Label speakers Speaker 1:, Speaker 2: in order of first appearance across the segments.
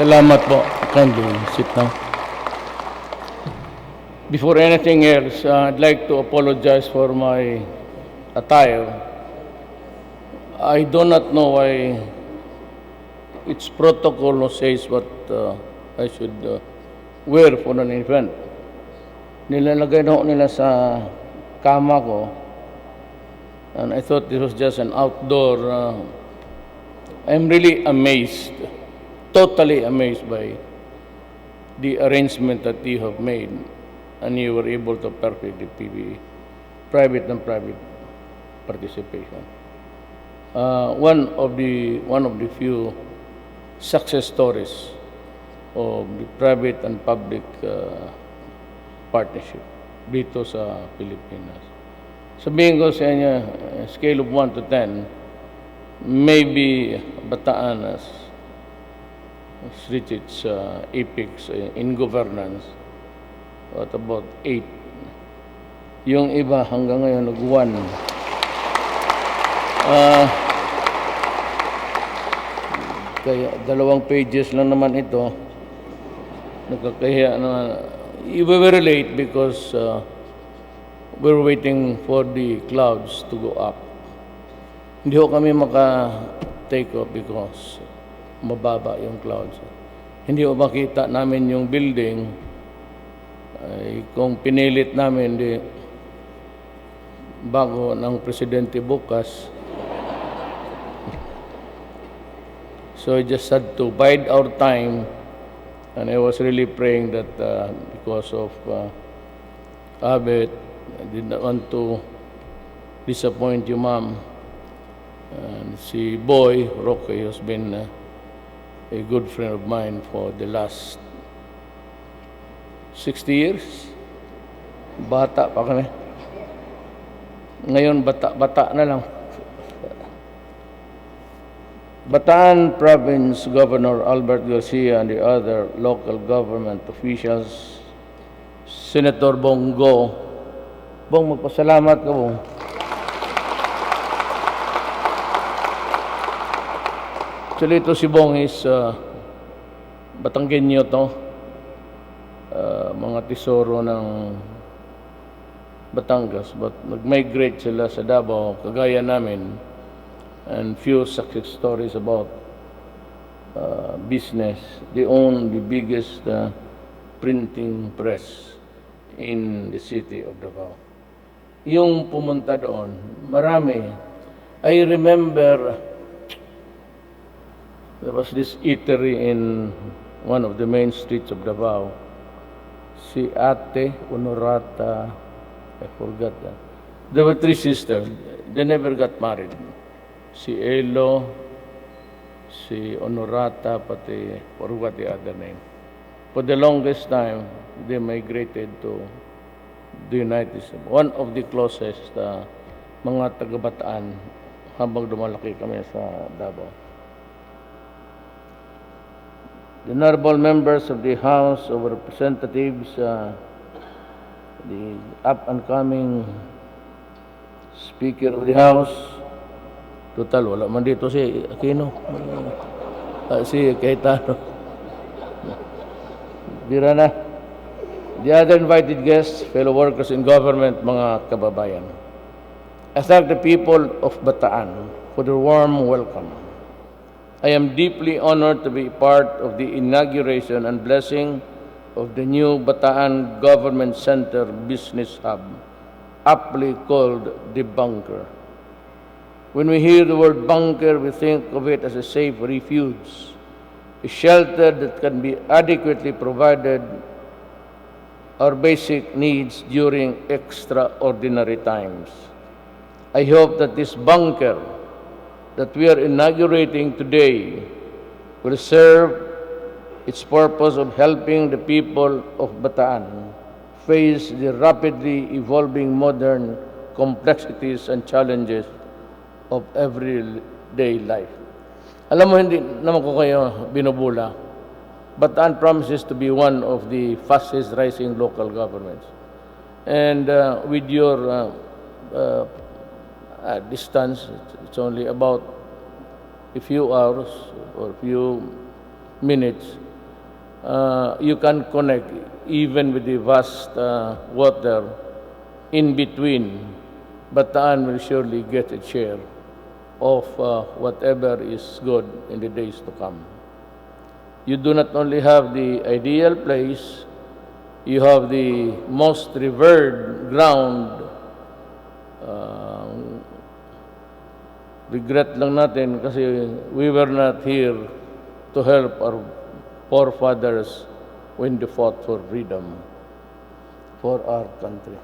Speaker 1: Salamat po. Kindly sit down. Before anything else, I'd like to apologize for my attire. I do not know why its protocol says what I should wear for an event. Nilalagay na ho nila sa kama ko, and I thought this was just an outdoor. I'm really amazed, totally amazed by the arrangement that you have made, and you were able to perfect the PBE, private and private participation. One of the few success stories of the private and public partnership dito sa Pilipinas. Sabihin ko sa inyo, scale of 1 to 10, maybe Bataan has reached its apex in governance at about 8. Yung iba hanggang ngayon nag-1. Kaya 2 pages lang naman ito. Nakakahiya naman. We were late because we're waiting for the clouds to go up. Hindi ho kami maka-take off because mababa yung clouds. Hindi ho makita namin yung building. Kung pinilit namin, di, bago ng presidente bukas. So I just had to bide our time. And I was really praying that because of habit, I did not want to disappoint you, ma'am. And si Boy, Roque, has been a good friend of mine for the last 60 years. Bata pa kami. Ngayon, bata na lang. Bataan Province Governor Albert Garcia and the other local government officials, Senator Bongo. Bong, magpasalamat ka, Bong. Actually, ito si Bong is Batanggenyo to. Mga tesoro ng Batangas, but nag-migrate sila sa Davao, kagaya namin. And few success stories about business. They own the biggest printing press in the city of Davao. Yung pumunta doon, marami. I remember there was this eatery in one of the main streets of Davao. Si Ate Honorata, I forgot that. There were 3 sisters. They never got married. Si Elo, si Honorata, pati forgot the other name. For the longest time, they migrated to the United States. One of the closest mga taga-Bataan habang dumalaki kami sa Davao. The honorable members of the House of Representatives, the up-and-coming Speaker of the House, total, wala man dito si Aquino. Si Cayetano. Bira na. The other invited guests, fellow workers in government, mga kababayan. I thank the people of Bataan for their warm welcome. I am deeply honored to be part of the inauguration and blessing of the new Bataan Government Center Business Hub, aptly called the Bunker. When we hear the word bunker, we think of it as a safe refuge, a shelter that can be adequately provided our basic needs during extraordinary times. I hope that this bunker that we are inaugurating today will serve its purpose of helping the people of Bataan face the rapidly evolving modern complexities and challenges of everyday life. Alam mo, hindi naman ko kayo binubula. Bataan promises to be one of the fastest rising local governments. And with your distance, it's only about a few hours or a few minutes you can connect even with the vast water in between. Bataan will surely get a share of whatever is good in the days to come. You do not only have the ideal place, you have the most revered ground. Regret lang natin kasi we were not here to help our forefathers when they fought for freedom for our country.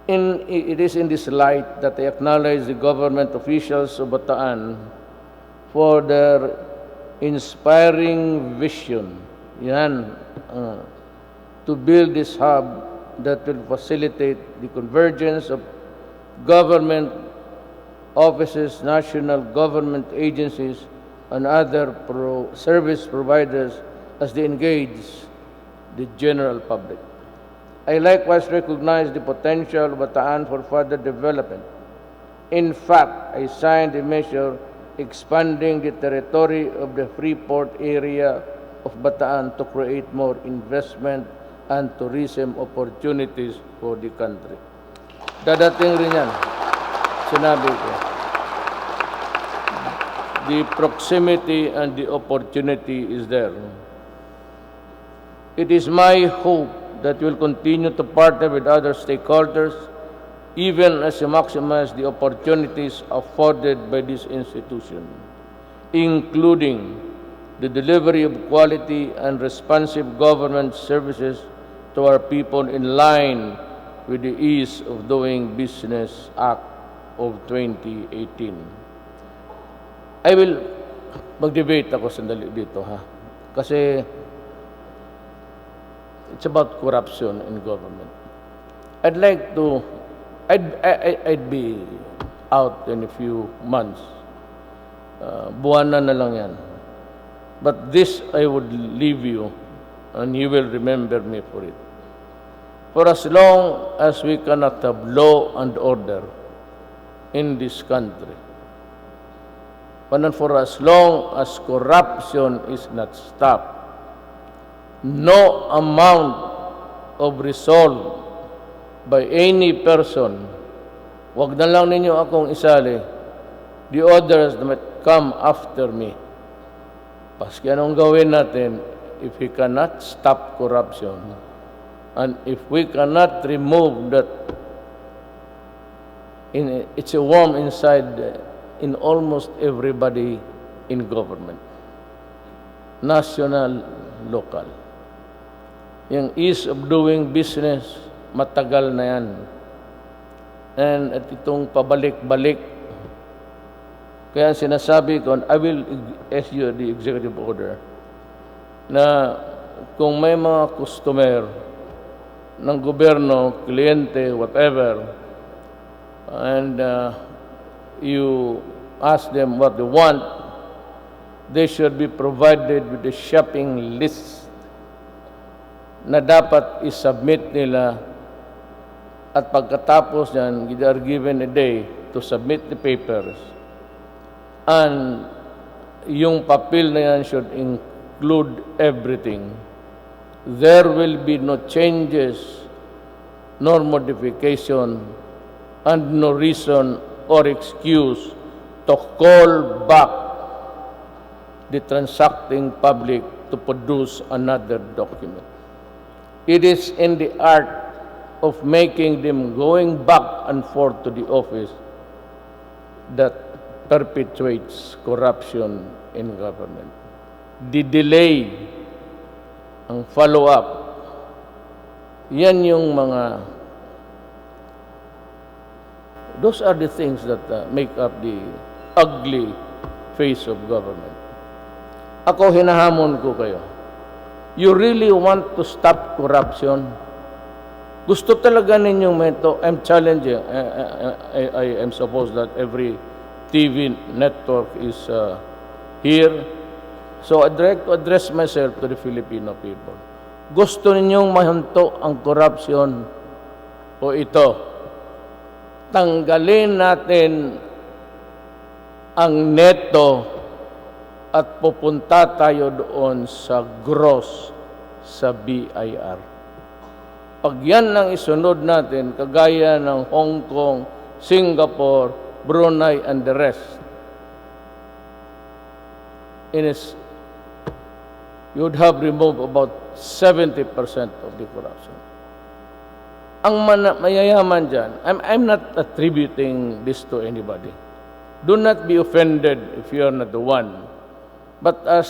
Speaker 1: It is in this light that I acknowledge the government officials of Bataan for their inspiring vision to build this hub that will facilitate the convergence of government offices, national government agencies, and other service providers as they engage the general public. I likewise recognize the potential of Bataan for further development. In fact, I signed a measure expanding the territory of the Freeport area of Bataan to create more investment and tourism opportunities for the country. Dadating rin yan. Sinabi ko. The proximity and the opportunity is there. It is my hope that we'll continue to partner with other stakeholders even as we maximize the opportunities afforded by this institution, including the delivery of quality and responsive government services to our people in line with the Ease of Doing Business Act of 2018. I will mag-debate ako sandali dito, ha? Kasi it's about corruption in government. I'd be out in a few months. Buwanan na lang yan. But this I would leave you, and you will remember me for it. For as long as we cannot have law and order in this country, and for as long as corruption is not stopped, no amount of resolve by any person, wag na lang ninyo akong isali, the others that might come after me. Paski anong gawin natin, if we cannot stop corruption, and if we cannot remove that, it's a worm inside in almost everybody in government, national, local. Yung ease of doing business, matagal na yan. And at itong pabalik-balik, kaya sinasabi ko, I will issue the executive order na kung may mga customer ng gobyerno, kliyente, whatever, and you ask them what they want, they should be provided with the shopping list na dapat isubmit nila, at pagkatapos yan, they are given a day to submit the papers, and yung papel na yan should include everything. There will be no changes nor modification and no reason or excuse to call back the transacting public to produce another document. It is in the art of making them going back and forth to the office that perpetuates corruption in government. The delay, ang follow-up, yan yung mga, those are the things that make up the ugly face of government. Ako, hinahamon ko kayo. You really want to stop corruption? Gusto talaga ninyong meto? I'm challenging. I am supposed that every TV network is here. So I'd like to address myself to the Filipino people. Gusto ninyong mahunto ang corruption o ito? Tanggalin natin ang neto at pupunta tayo doon sa gross sa BIR. Pag yan ang isunod natin, kagaya ng Hong Kong, Singapore, Brunei, and the rest, you would have removed about 70% of the corruption. Ang mayayaman dyan, I'm not attributing this to anybody. Do not be offended if you are not the one. But as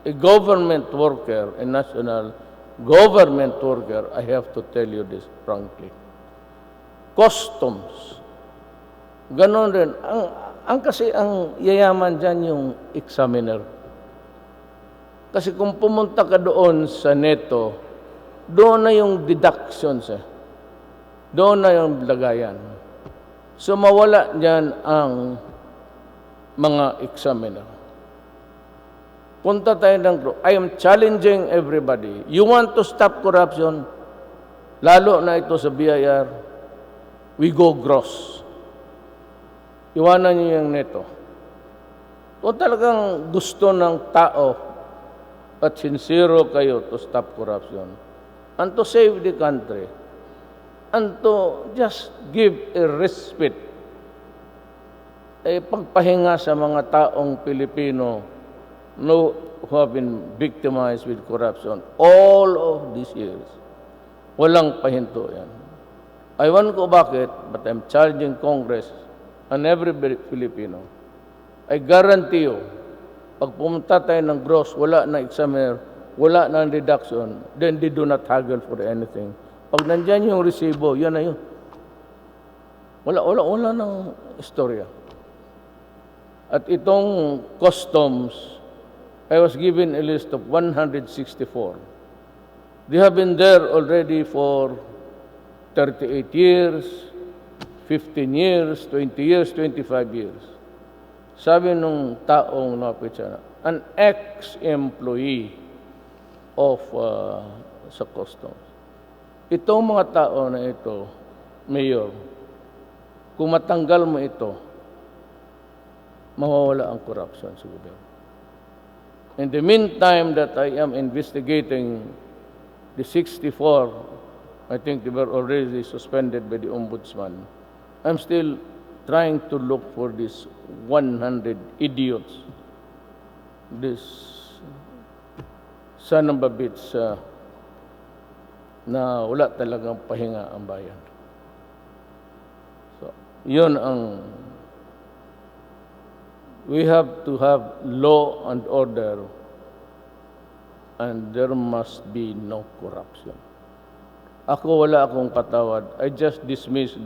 Speaker 1: a government worker, a national government worker, I have to tell you this frankly. Customs. Ganon rin. Kasi ang yayaman dyan yung examiner. Kasi kung pumunta ka doon sa neto, doon na yung deductions Doon na yung lagayan. So mawala dyan ang mga examiner. Punta tayo ng group. I am challenging everybody. You want to stop corruption? Lalo na ito sa BIR. We go gross. Iwanan niyo yung neto. Kung talagang gusto ng tao at sincero kayo to stop corruption and to save the country and to just give a respite, pagpahinga sa mga taong Pilipino who have been victimized with corruption all of these years. Walang pahinto yan. Ewan ko bakit, but I'm charging Congress and every Filipino. I guarantee you, pag pumunta tayo ng gross, wala na examiner, wala na deduction, then they do not haggle for anything. Pag nandyan yung resibo, yan na yun. Wala ng istorya. At itong customs, I was given a list of 164. They have been there already for 38 years, 15 years, 20 years, 25 years. Sabi nung taong napit siya, an ex-employee of sa customs. Itong mga tao na ito, Mayor, kung matanggal mo ito, mawawala ang corruption sa gobyerno. In the meantime that I am investigating the 64, I think they were already suspended by the Ombudsman, I'm still trying to look for these 100 idiots, this son of a bitch na wala talagang pahinga ang bayan. So, yun ang we have to have law and order, and there must be no corruption. Ako wala akong patawad. I just dismissed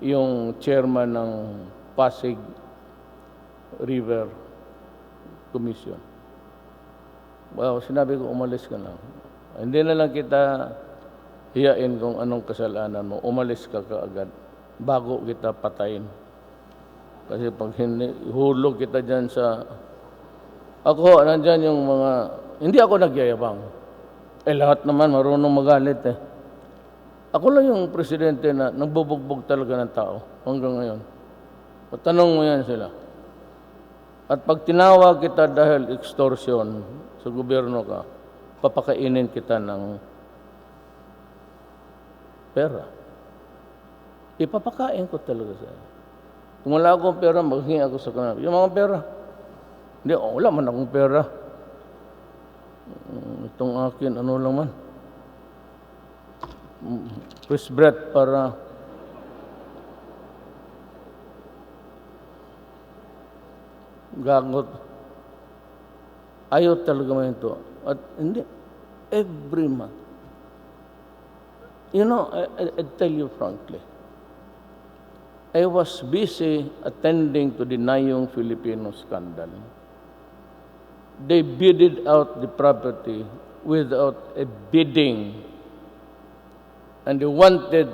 Speaker 1: yung chairman ng Pasig River Commission. Well, sinabi ko, umalis ka na. Hindi na lang kita hiyain kung anong kasalanan mo. Umalis ka kaagad bago kita patayin. Kasi pag hulog kita dyan sa... Ako, nandyan yung mga... Hindi ako nagyayabang. Lahat naman marunong magalit Ako lang yung presidente na nagbubugbog talaga ng tao hanggang ngayon. Patanong mo yan sila. At pag tinawag kita dahil extortion sa gobyerno ka, papakainin kita ng pera. Ipapakain ko talaga sa'yo. Kung wala akong pera, maghingi ako sa kanila. Yung mga pera. Hindi, wala man akong pera. Itong akin, ano lang man. Fresh bread para gagot. Ayaw talaga mo ito. At hindi, every month. You know, I tell you frankly, I was busy attending to the Nayong Filipino scandal. They bidded out the property without a bidding. And they wanted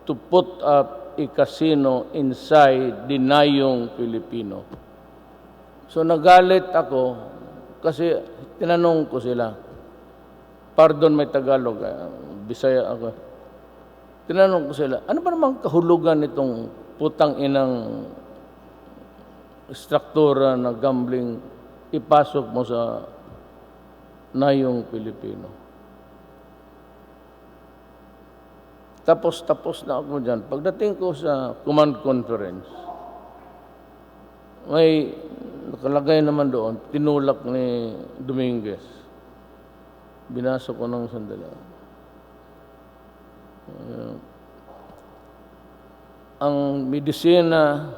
Speaker 1: to put up a casino inside the Nayong Filipino. So nagalit ako kasi tinanong ko sila. Pardon, may Tagalog, Bisaya ako. Tinanong ko sila, ano ba namang kahulugan nitong putang inang struktura na gambling ipasok mo sa nayong Pilipino. Tapos na ako dyan. Pagdating ko sa command conference, may nakalagay naman doon, tinulak ni Dominguez. Binasa ko ng sandali. Ang medisina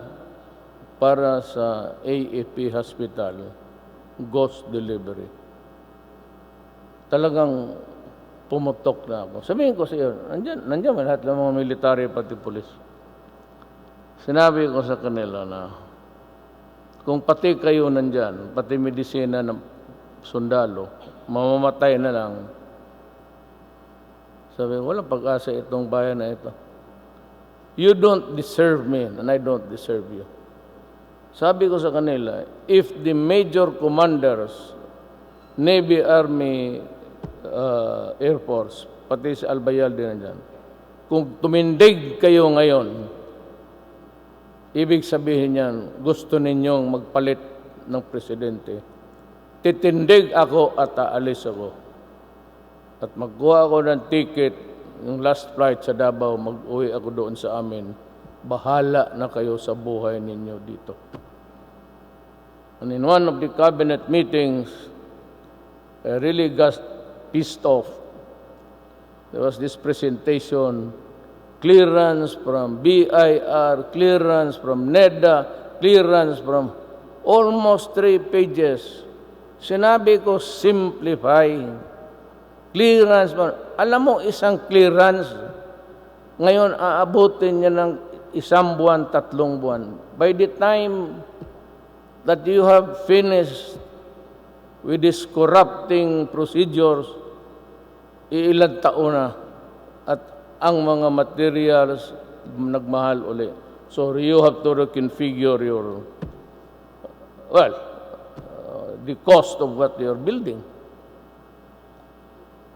Speaker 1: para sa AFP Hospital, ghost delivery. Talagang pumutok na ako. Sabihin ko sa iyo, nandiyan lahat ng mga military pati pulis. Sinabi ko sa kanila na kung pati kayo nandyan, pati medisina ng sundalo, mamamatay na lang. Sabi ko, walang pag-asa itong bayan na ito. You don't deserve me and I don't deserve you. Sabi ko sa kanila, if the major commanders, Navy, Army, Air Force, pati si Albayal din nandyan, kung tumindig kayo ngayon, ibig sabihin yan, gusto ninyong magpalit ng presidente. Titindig ako at aalis ako. At magkuha ako ng ticket, yung last flight sa Davao, mag-uwi ako doon sa amin. Bahala na kayo sa buhay ninyo dito. And in one of the cabinet meetings, I really got pissed off. There was this presentation, clearance from BIR, clearance from NEDA, clearance from almost 3 pages. Sinabi ko, simplify. Clearance. Alam mo, isang clearance, ngayon aabutin niya ng 1 buwan, 3 buwan. By the time that you have finished with these corrupting procedures, iilang taon na at ang mga materials nagmahal uli. So you have to reconfigure your, the cost of what you're building.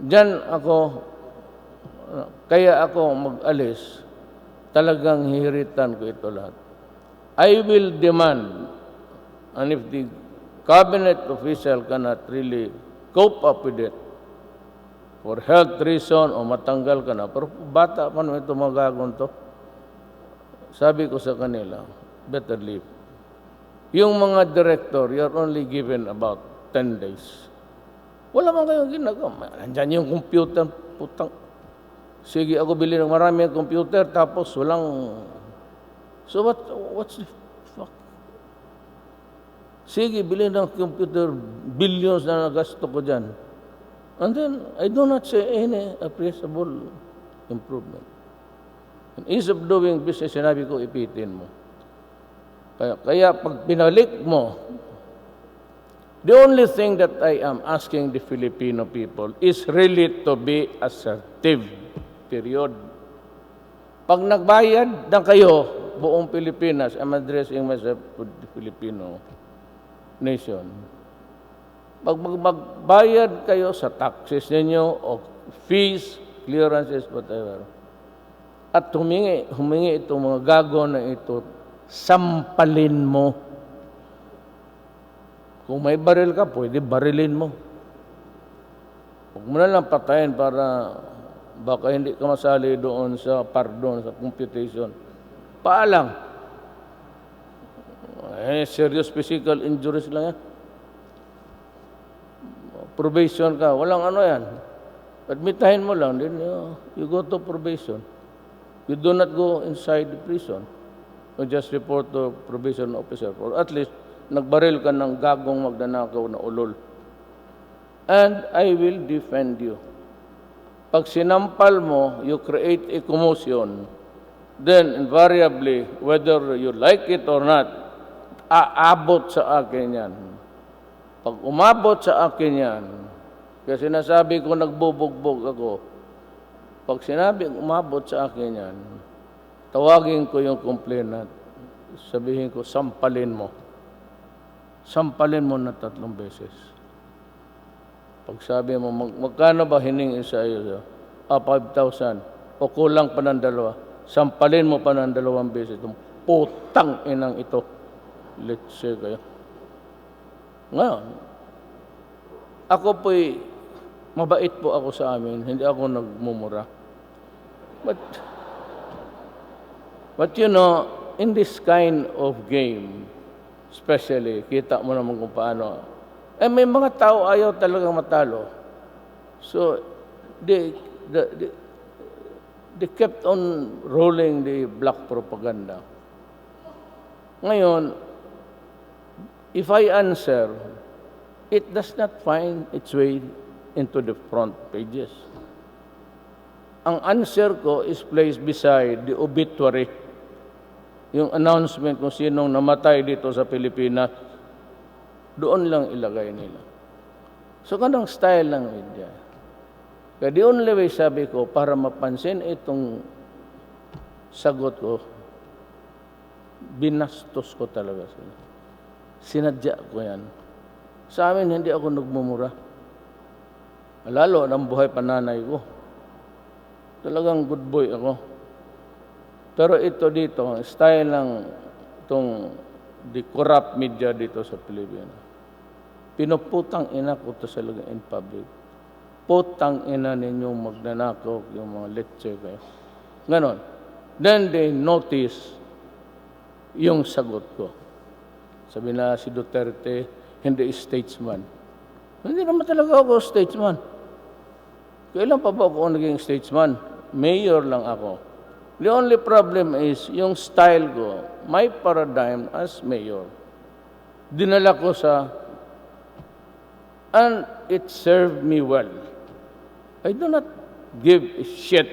Speaker 1: Diyan ako, kaya ako mag-alis, talagang hihiritan ko ito lahat. I will demand, and if the cabinet official cannot really cope up with it, for health reason o matanggal ka na, pero bata pa naman ito mga gagawin to. Sabi ko sa kanila, better leave. Yung mga director, you're only given about 10 days. Wala man kayong ginagawa. Nandyan yung computer, putang. Sige, ako bili ng maraming computer, tapos walang... So what's the fuck? Sige, bili ng computer, billions na nagasto ko dyan. And then, I do not say any appreciable improvement. In ease of doing business, sinabi ko, ipitin mo. Kaya pag pinalik mo, the only thing that I am asking the Filipino people is really to be assertive. Period. Pag nagbayad na kayo, buong Pilipinas, I'm addressing myself to the Filipino nation. Pag magbayad kayo sa taxes ninyo o fees, clearances, whatever, at humingi itong mga gago na ito, sampalin mo. Kung may baril ka, pwede barilin mo. Huwag mo na lang patayin para baka hindi ka masali doon sa pardon, sa computation. Paalang. Serious physical injuries lang yan. Probation ka, walang ano yan. Admitahin mo lang, then you go to probation. You do not go inside the prison. You just report to probation officer. Or at least, nagbaril ka ng gagong magnanakaw na ulol. And I will defend you. Pag sinampal mo, you create a commotion, then invariably, whether you like it or not, aabot sa akin yan. Pag umabot sa akin yan, kasi sinasabi ko nagbubugbog ako, pag sinabi umabot sa akin yan, tawagin ko yung complainant, sabihin ko, sampalin mo. Sampalin mo na 3 beses. Pag sabi mo, magkano ba hiningi sa iyo? 5,000. O kulang pa ng 2. Sampalin mo pa ng 2 beses. Itong putang inang ito. let's say kayo. Ngayon, ako po'y mabait po ako sa amin, hindi ako nagmumura. But you know, in this kind of game, especially, kita mo naman kung paano, may mga tao ayaw talagang matalo. So, they kept on rolling the black propaganda. Ngayon, if I answer, it does not find its way into the front pages. Ang answer ko is placed beside the obituary, yung announcement kung sinong namatay dito sa Pilipinas, doon lang ilagay nila. So, ganang style ng media. Kaya the only way, sabi ko, para mapansin itong sagot ko, binastos ko talaga sila. Sinadya ko yan. Sa amin, hindi ako nagmumura. Lalo ng buhay pananay ko. Talagang good boy ako. Pero ito dito, style ng itong the corrupt media dito sa Pilipinas. Pinuputang ina ko ito sa in public. Putang ina ninyong magnanakaw yung mga lecture kayo. Ganon. Then they notice yung sagot ko. Sabi na si Duterte, hindi statesman. Hindi naman talaga ako statesman. Kailan pa ba ako naging statesman? Mayor lang ako. The only problem is yung style ko, my paradigm as mayor. Dinala ko sa, and it served me well. I do not give a shit.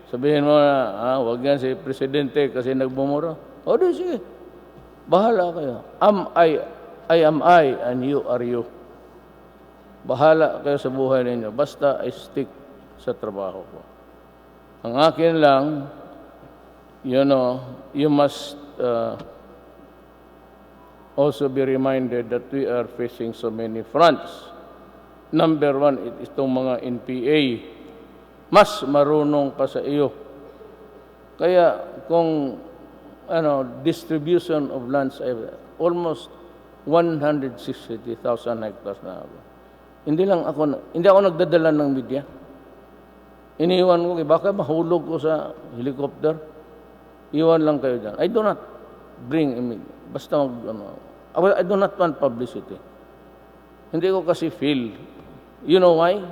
Speaker 1: Sabihin mo na, wag yan si Presidente kasi nagmumura. O di sige, bahala kayo. I am I, and you are you. Bahala kayo sa buhay ninyo. Basta I stick sa trabaho ko. Ang akin lang, you know, you must also be reminded that we are facing so many fronts. Number one, itong mga NPA. Mas marunong pa sa iyo. Kaya kung distribution of lands, almost 160,000 hectares na ako. Hindi ako nagdadala ng media. Iniwan ko, baka mahulog ko sa helicopter. Iwan lang kayo dyan. I do not bring media. Basta I do not want publicity. Hindi ko kasi feel. You know why?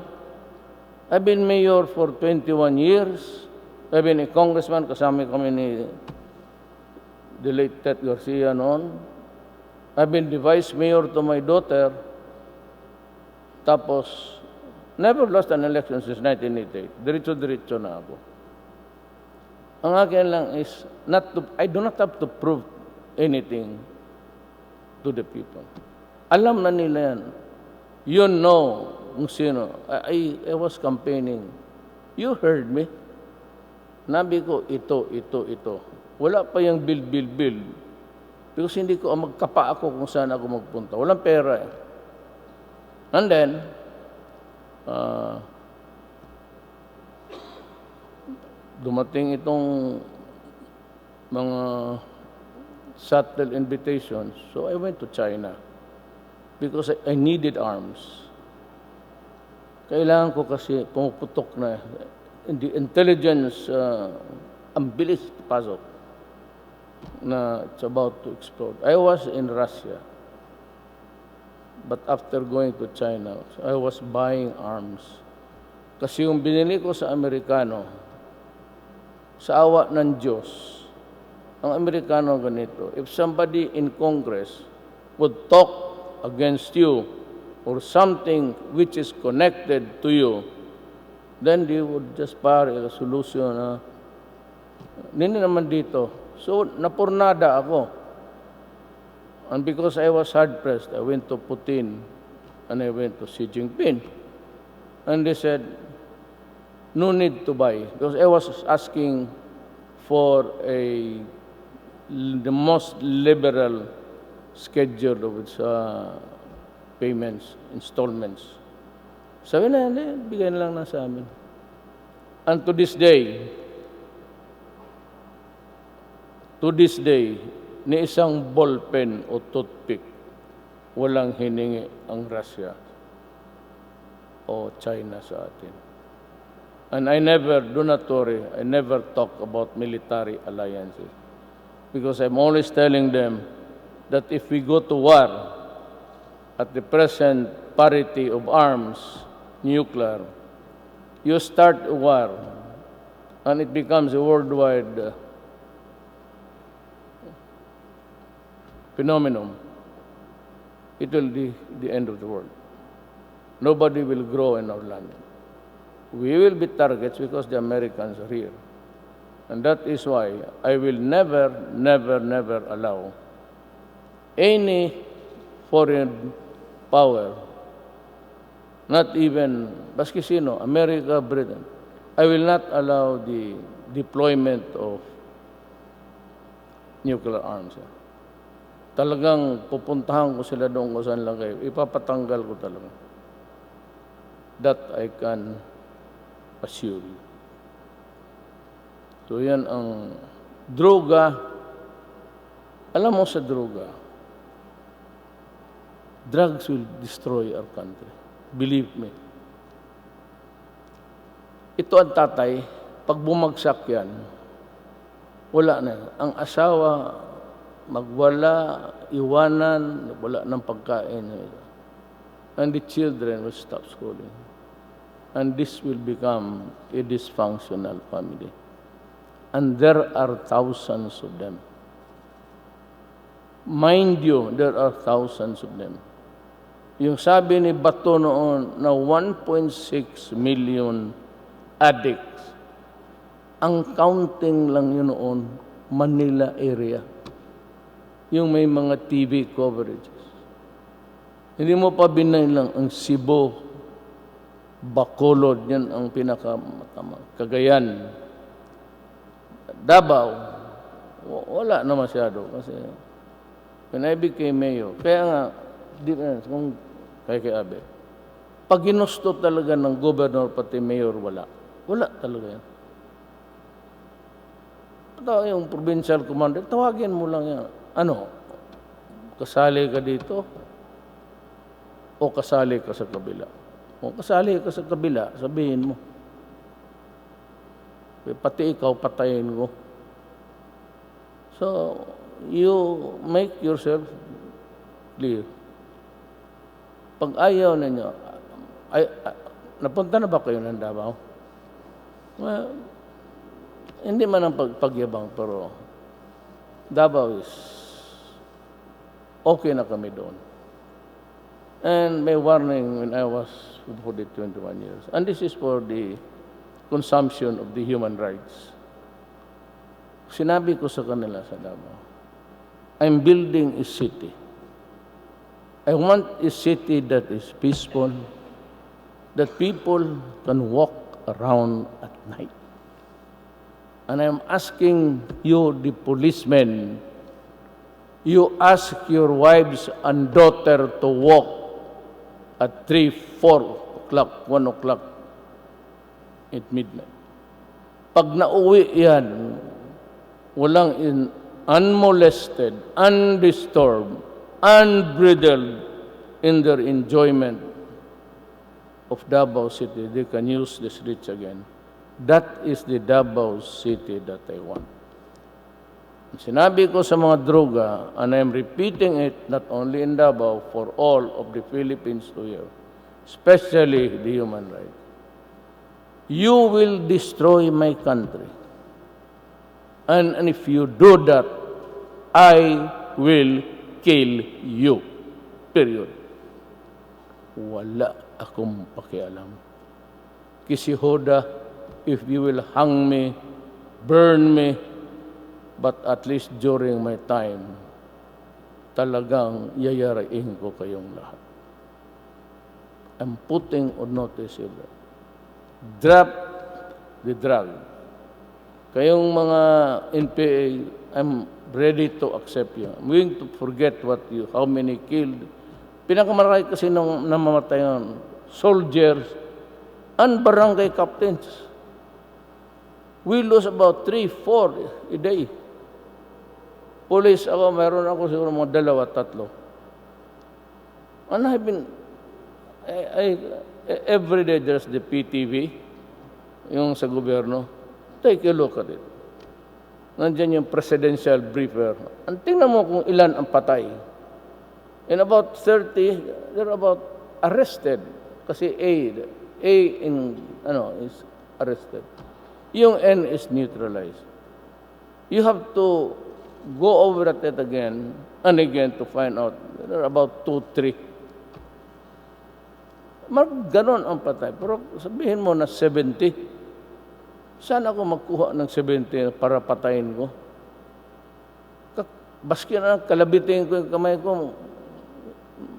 Speaker 1: I've been mayor for 21 years. I've been a congressman, kasama kami ni the late Ted Garcia noon. I've been the vice mayor to my daughter. Tapos, never lost an election since 1988. Diretso-diretso na ako. Ang akin lang is, I do not have to prove anything to the people. Alam na nila yan. You know kung sino. I was campaigning. You heard me. Nabi ko, ito. Wala pa yung bill. Because hindi ko magkapa ako kung saan ako magpunta. Walang pera eh. And then, dumating itong mga subtle invitations. So I went to China because I needed arms. Kailangan ko kasi pumuputok na the intelligence, ang bilis pasok na it's about to explode. I was in Russia. But after going to China, I was buying arms. Kasi yung binili ko sa Amerikano, sa awa ng Diyos, ang Amerikano ganito, if somebody in Congress would talk against you or something which is connected to you, then they would just pass a resolution na, hindi naman dito. So, napurnada ako. And because I was hard-pressed, I went to Putin and I went to Xi Jinping. And they said, no need to buy. Because I was asking for the most liberal schedule of its payments, installments. Sabi na, bigyan lang na sa amin. And to this day, ni isang ballpen o toothpick walang hiningi ang Russia o China sa atin. And do not worry, I never talk about military alliances. Because I'm always telling them that if we go to war at the present parity of arms, nuclear, you start a war and it becomes a worldwide phenomenon, it will be the end of the world. Nobody will grow in our land. We will be targets because the Americans are here. And that is why I will never, never, never allow any foreign power, not even, baski sino, America, Britain, I will not allow the deployment of nuclear arms. Talagang pupuntahan ko sila doon kung saan lang kayo. Ipapatanggal ko talaga. That I can assure you. So yan ang droga. Alam mo sa droga, drugs will destroy our country. Believe me. Ito ang tatay, pag bumagsak yan, wala na. Ang asawa, magwala, iwanan, wala ng pagkain. And the children will stop schooling. And this will become a dysfunctional family. And there are thousands of them. Mind you, there are thousands of them. Yung sabi ni Bato noon na 1.6 million addicts, ang counting lang yun noon, Manila area. Yung may mga TV coverages. Hindi mo pa binailang ang Cebu, Bacolod, yan ang pinakamatama. Cagayan, Davao, wala na masyado. Kasi when I became mayor, kaya nga, kung kay Abe, pag ginusto talaga ng governor pati mayor, wala. Wala talaga yan. Ito yung provincial commander, tawagin mo lang yan. Ano? Kasali ka dito? O kasali ka sa kabila? O kasali ka sa kabila, sabihin mo. Pati ikaw, patayin ko. So, you make yourself clear. Pag ayaw ninyo, napunta na ba kayo ng Davao? Well, hindi man ang pagyabang, pero Davao is okay na kami doon. And may warning when I was for the 21 years. And this is for the consumption of the human rights. Sinabi ko sa kanila sa Davao, I'm building a city. I want a city that is peaceful, that people can walk around at night. And I'm asking you, the policemen, you ask your wives and daughter to walk at 3, 4 o'clock, 1 o'clock at midnight. Pag nauwi yan, walang unmolested, undisturbed, unbridled in their enjoyment of Davao City, they can use the streets again. That is the Davao City that I want. Sinabi ko sa mga droga, and I'm repeating it not only in Davao, for all of the Philippines to hear, especially the human rights. You will destroy my country. And if you do that, I will kill you. Period. Wala akong pakialam. Kisihoda, if you will hang me, burn me, but at least during my time, talagang yayarain ko kayong lahat. I'm putting on notice you. Drop the drug. Kayong mga NPA, I'm ready to accept you. I'm willing to forget how many killed. Pinakamarami kasi nang namamatayan, soldiers and barangay captains. We lose about 3, 4 a day. Police ako, mayroon ako siguro mga 2, 3. And I've been, every day there's the PTV, yung sa gobyerno. Take a look at it. Nandiyan yung presidential briefer. Ang tingnan mo kung ilan ang patay. In about 30, they're about arrested. Kasi A is arrested. Yung N is neutralized. You have to go over at it again and again to find out. There are about 2, 3. Ganon ang patay. Pero sabihin mo na 70. Saan ako magkuha ng 70 para patayin ko? Baski na kalabitin ko yung kamay ko,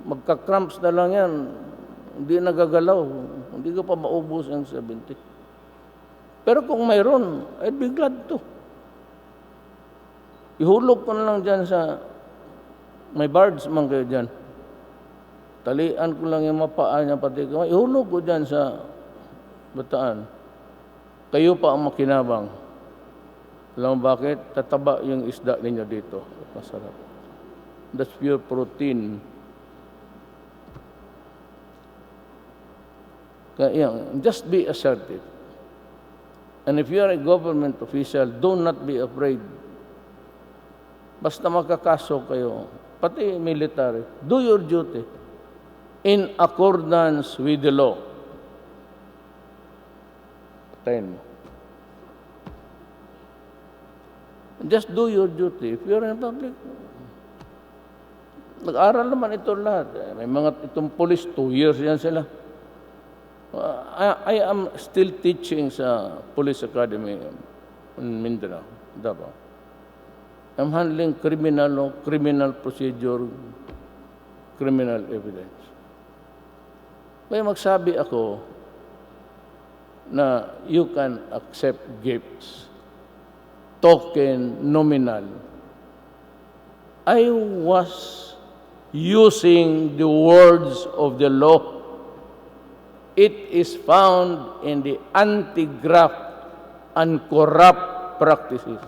Speaker 1: magka-cramps na lang yan. Hindi nagagalaw. Hindi ko pa maubos yung 70. Pero kung mayroon, I'd be glad to. Ihulog ko na lang dyan sa, may bards man kayo dyan. Talian ko lang yung mapaan niya pati kamay. Ihulog ko dyan sa Bataan. Kayo pa ang makinabang. Alam mo bakit? Tataba yung isda ninyo dito. Masarap. That's pure protein. Kaya just be assertive. And if you are a government official, do not be afraid. Basta magkakaso kayo, pati military, do your duty in accordance with the law. Patayin mo. Just do your duty. If you're in public, nag-aral naman ito lahat. May mga itong police, 2 years yan sila. I am still teaching sa Police Academy in Mindanao, Davao. I'm handling criminal law, criminal procedure, criminal evidence. May magsabi ako na you can accept gifts, token, nominal. I was using the words of the law. It is found in the anti-graft and corrupt practices.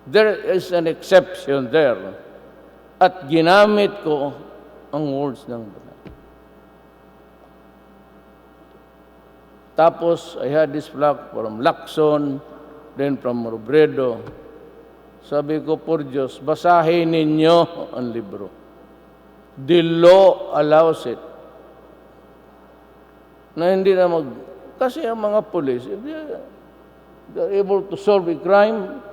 Speaker 1: There is an exception there. At ginamit ko ang words ng Bataan. Tapos, I had this flag from Lacson, then from Robredo. Sabi ko, por Diyos, basahin ninyo ang libro. The law allows it. Na hindi na kasi ang mga police, if they're able to solve a crime,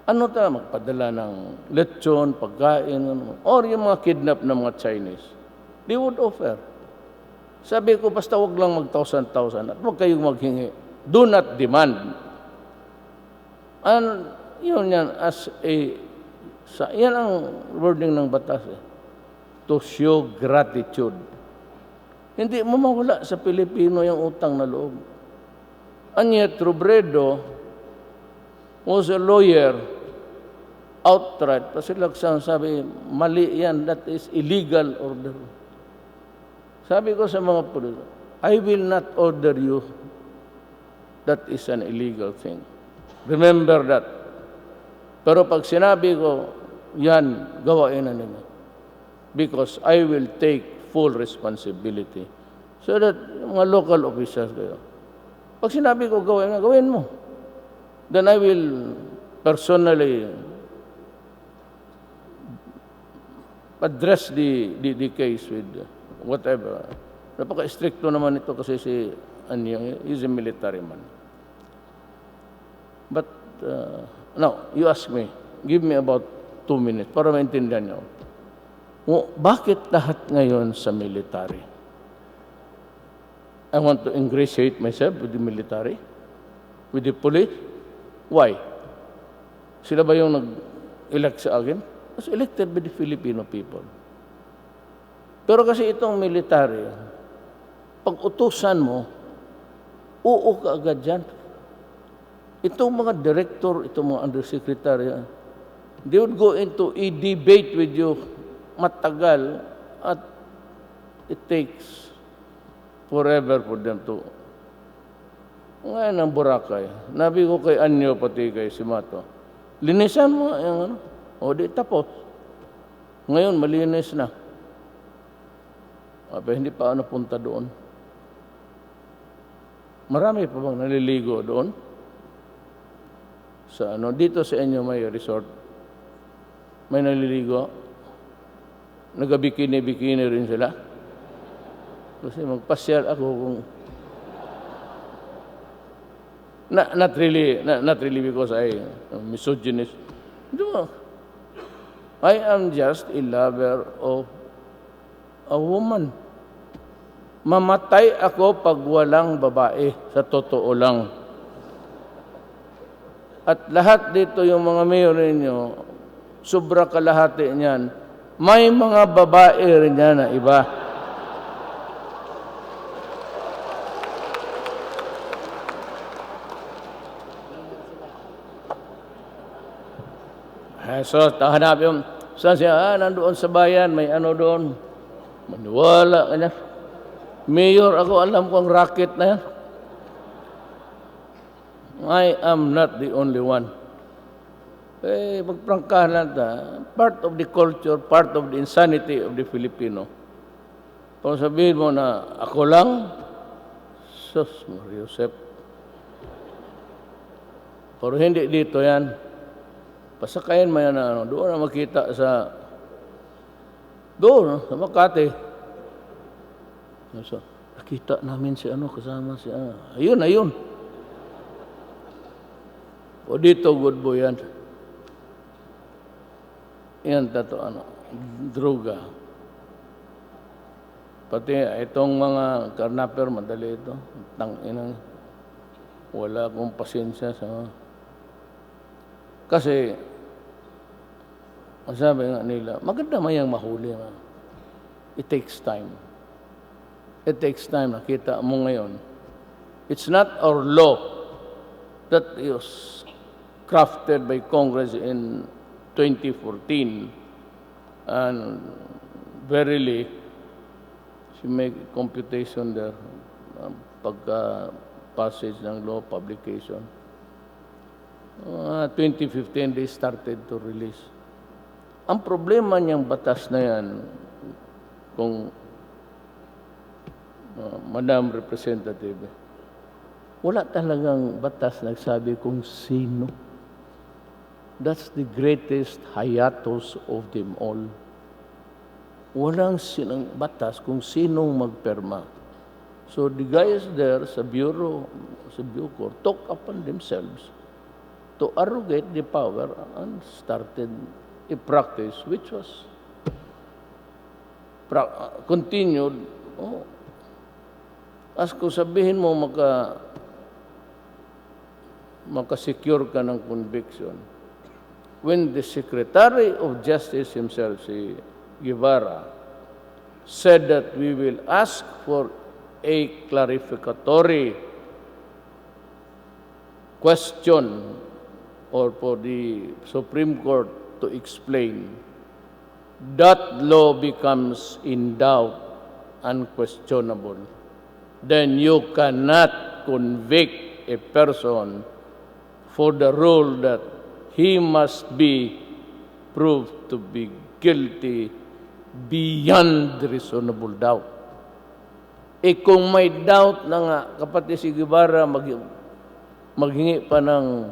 Speaker 1: magpadala ng lechon, pagkain, or yung mga kidnap ng mga Chinese, they would offer. Sabi ko, basta wag lang mag-1,000 at wag kayong maghingi. Do not demand. And yun yan, yan ang wording ng batas. To show gratitude. Hindi mo mawala sa Pilipino yung utang na loob. And yet, Robredo was a lawyer outright. Kasi Laksang sabi, mali yan, that is illegal order. Sabi ko sa mga pulis, I will not order you. That is an illegal thing. Remember that. Pero pag sinabi ko, yan, gawain na nila. Because I will take full responsibility. So that mga local officials kayo. Pag sinabi ko, gawin mo. Then I will personally address the case with whatever. Napaka-stricto naman ito kasi si Anyo, he's a military man. But, now, you ask me, give me about 2 minutes para maintindihan niyo. Bakit lahat ngayon sa military? I want to ingratiate myself with the military, with the police. Why? Sila ba yung nag-elect sa akin? I was elected by the Filipino people. Pero kasi itong military, pag utusan mo, ka agad dyan. Itong mga director, itong mga undersecretary, they would go into a debate with you matagal at it takes forever for them to. Ngayon ang Boracay. Nabi ko kay Anyo pati kay Simato, linisan mo yung O di tapos. Ngayon, malinis na. Pero hindi pa napunta doon. Marami pa bang naliligo doon? Sa dito sa inyo may resort. May naliligo. Nagabikini-bikini rin sila. Kasi magpasyal ako kung not really because I am misogynist. No. I am just a lover of a woman. Mamatay ako pag walang babae, sa totoo lang. At lahat dito yung mga mayor ninyo, sobra kalahati niyan, may mga babae rin yan na iba. So, hanap yung, saan siya? Nandoon sa bayan, may ano doon. Maniwala ka niya. Mayor, ako alam ko ang racket na yan. I am not the only one. Magprangkahan lang ta. Part of the culture, part of the insanity of the Filipino. Kung sabihin mo na ako lang, sus, Mariusep. Pero hindi dito yan. Pasakayin mo yan na doon na makita sa doon, sa Makati. So, nakita namin si kasama si Ayun. O dito, good boy yan. Yan, droga. Pati itong mga karnaper, madali ito. Tanginang, wala akong pasensya sa kasi, masabi nga nila, maganda mayang mahuli. It takes time. It takes time. Nakita mo ngayon. It's not our law that is crafted by Congress in 2014. And verily, she make computation there, pagka-passage ng law publication. 2015, they started to release. Ang problema niyang batas na yan, kung Madam Representative, wala talagang batas nagsabi kung sino. That's the greatest hiatus of them all. Walang sinang batas kung sinong magperma. So the guys there sa Bureau took upon themselves to arrogate the power and started a practice which was continued. As kung sabihin mo makasecure ka ng conviction, when the Secretary of Justice himself, si Guevara, said that we will ask for a clarificatory question or for the Supreme Court to explain, that law becomes in doubt, unquestionable. Then you cannot convict a person for the rule that he must be proved to be guilty beyond reasonable doubt. Kung may doubt na nga, kapatid si Guevara maghingi pa ng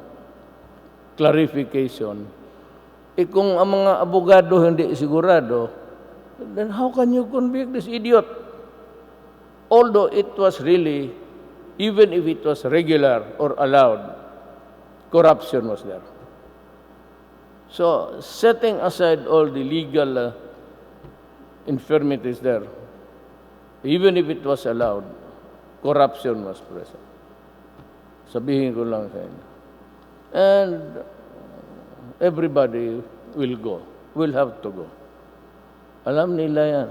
Speaker 1: clarification, kung ang mga abogado hindi sigurado, then how can you convict this idiot? Although it was really, even if it was regular or allowed, corruption was there. So, setting aside all the legal infirmities there, even if it was allowed, corruption was present. Sabihin ko lang sa inyo. And everybody will have to go. Alam nila yan.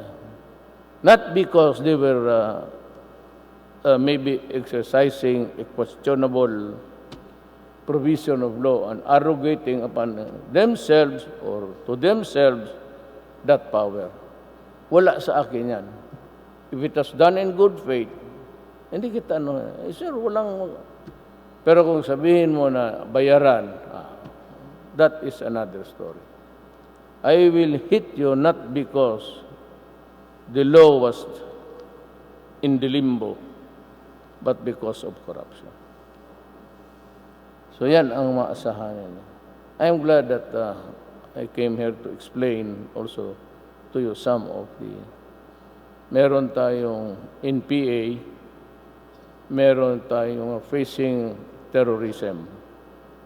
Speaker 1: Not because they were maybe exercising a questionable provision of law and arrogating upon themselves or to themselves that power. Wala sa akin yan. If it was done in good faith, hindi kita sir, walang. Pero kung sabihin mo na bayaran, that is another story. I will hit you not because the law was in the limbo, but because of corruption. So yan ang maasahan ninyo. I'm glad that I came here to explain also to you some of the, meron tayong NPA, meron tayong facing terrorism.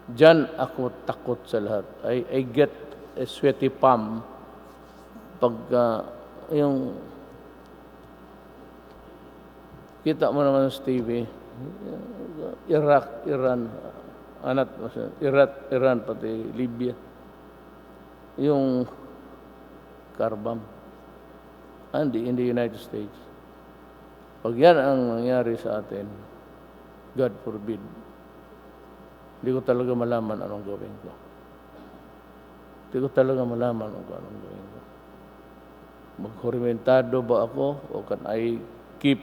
Speaker 1: Diyan ako takot sa lahat. I get a sweaty palm pag yung kita mo naman sa TV, Iraq, Iran, Iran, pati Libya, yung carbam, in the United States. Pag yan ang nangyari sa atin, God forbid, hindi ko talaga malaman anong gawin ko. Hindi ko talaga malaman anong gawin ko. Magkorimentado ba ako o can I keep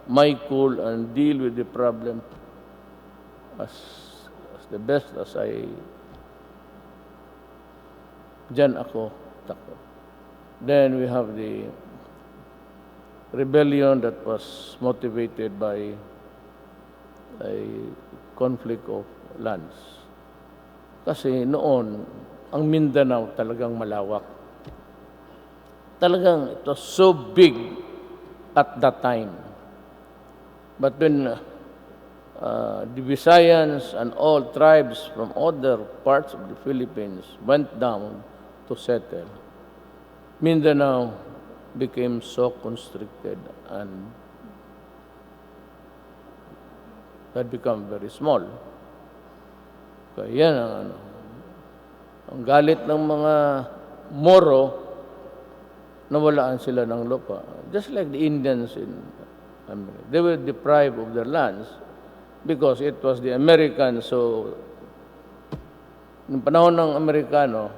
Speaker 1: my cool and deal with the problem as the best as I... Diyan ako takot. Then we have the rebellion that was motivated by a conflict of lands. Kasi noon, ang Mindanao talagang malawak. Talagang it was so big at that time. But when the Visayans and all tribes from other parts of the Philippines went down to settle, Mindanao became so constricted and had become very small. Kaya yan ang galit ng mga Moro, nawalaan sila ng lupa. Just like the Indians in America. They were deprived of their lands because it was the Americans. So, noong panahon ng Amerikano,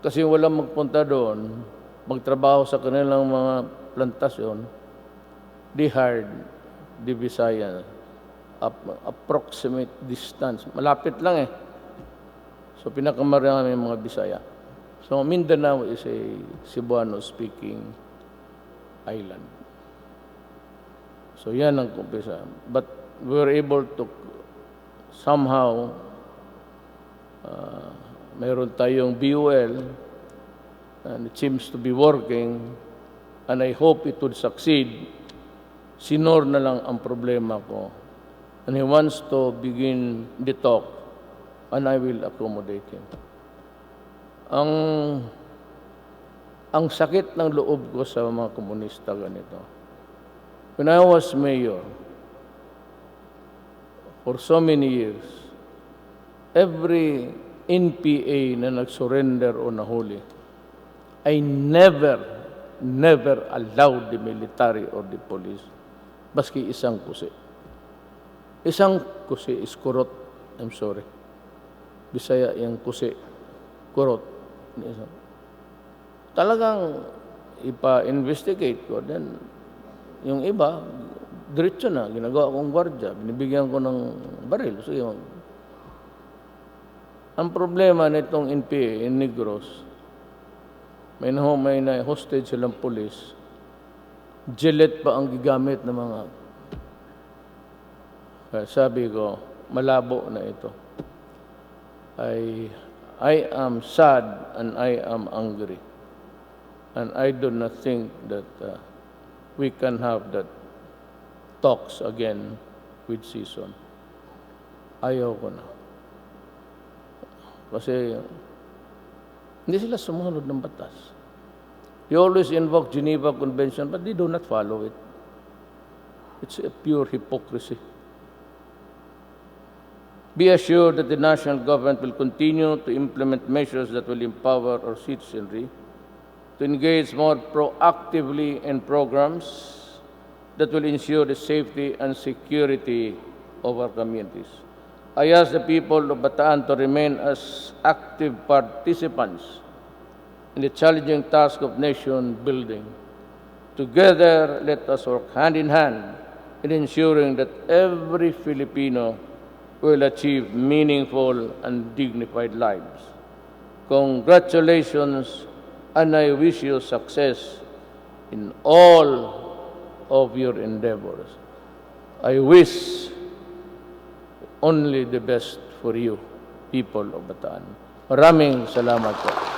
Speaker 1: kasi walang magpunta doon, magtrabaho sa kanilang mga plantasyon, they hired the Visayas. Approximate distance. Malapit lang eh. So, pinakamarami mga Bisaya. So, Mindanao is a Cebuano-speaking island. So, yan ang kumpisa. But we were able to somehow, mayroon tayong BUL, and it seems to be working, and I hope it would succeed. Sinor na lang ang problema ko. And he wants to begin the talk, and I will accommodate him. Ang sakit ng loob ko sa mga komunista ganito. When I was mayor, for so many years, every NPA na nag-surrender o nahuli, I never allowed the military or the police, baski isang kusi. Isang kusi is kurot. I'm sorry. Bisaya yung kusi. Kurot. Talagang ipa-investigate ko. Then, yung iba, diretso na. Ginagawa kong gwardya. Binibigyan ko ng baril. Sige, ang problema nitong NPA in Negros, may na hostage silang police. Gillette pa ang gigamit ng mga... Kaya sabi ko, malabo na ito. I am sad and I am angry. And I do not think that we can have that talks again with season. Ayaw ko na. Kasi hindi sila sumunod ng batas. They always invoke Geneva Convention, but they do not follow it. It's a pure hypocrisy. Be assured that the national government will continue to implement measures that will empower our citizenry to engage more proactively in programs that will ensure the safety and security of our communities. I ask the people of Bataan to remain as active participants in the challenging task of nation building. Together, let us work hand in hand in ensuring that every Filipino will achieve meaningful and dignified lives. congratulations, and I wish you success in all of your endeavors. I wish only the best for you, people of Bataan. Maraming salamat po.